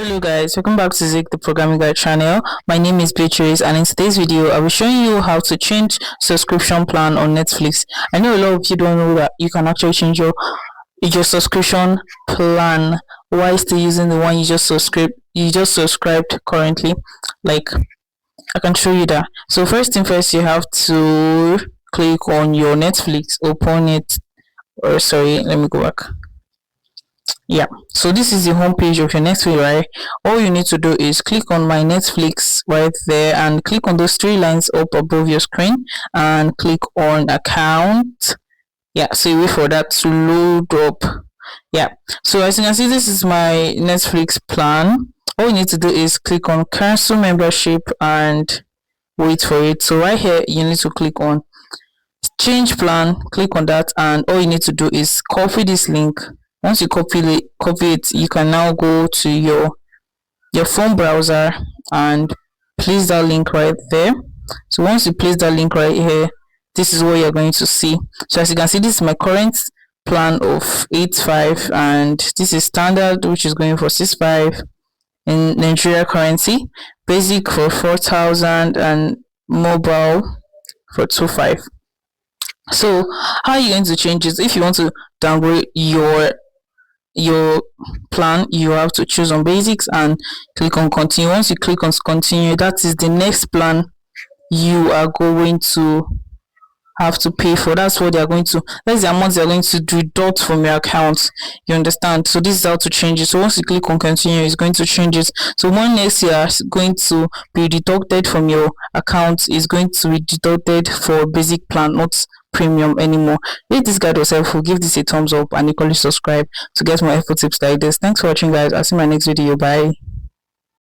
Hello guys, welcome back to Zik the Programming Guide channel. My name is Beatrice, and in today's video I will show you how to change subscription plan on Netflix. I know a lot of you don't know that you can actually change your subscription plan while still using the one you just subscribed currently. Like, I can show you that. So first thing first, you have to click on your Netflix, open it, or sorry, let me go back. Yeah, so this is the home page of your Netflix, right? All you need to do is click on my Netflix right there and click on those three lines up above your screen and click on account. Yeah, so you wait for that to load up. Yeah, so as you can see, this is my Netflix plan. All you need to do is click on cancel membership and wait for it. So right here you need to click on change plan, click on that, and all you need to do is copy this link. Once you copy it, you can now go to your phone browser and place that link right there. So once you place that link right here, this is what you're going to see. So as you can see, this is my current plan of 85, and this is standard, which is going for 65 in Nigeria currency, basic for 4,000, and mobile for 25. So how are you going to change it? If you want to downgrade your plan, you have to choose on basics and click on continue. Once you click on continue, that is the next plan you are going to have to pay for. That's what they're going to, that's the amount they're going to deduct from your account. You understand? So this is how to change it. So once you click on continue, it's going to change it. So one next year is going to be deducted from your account, is going to be deducted for basic plan, not premium anymore. If this guide was helpful, give this a thumbs up and equally subscribe to get more helpful tips like this. Thanks for watching guys. I'll see you in my next video. Bye.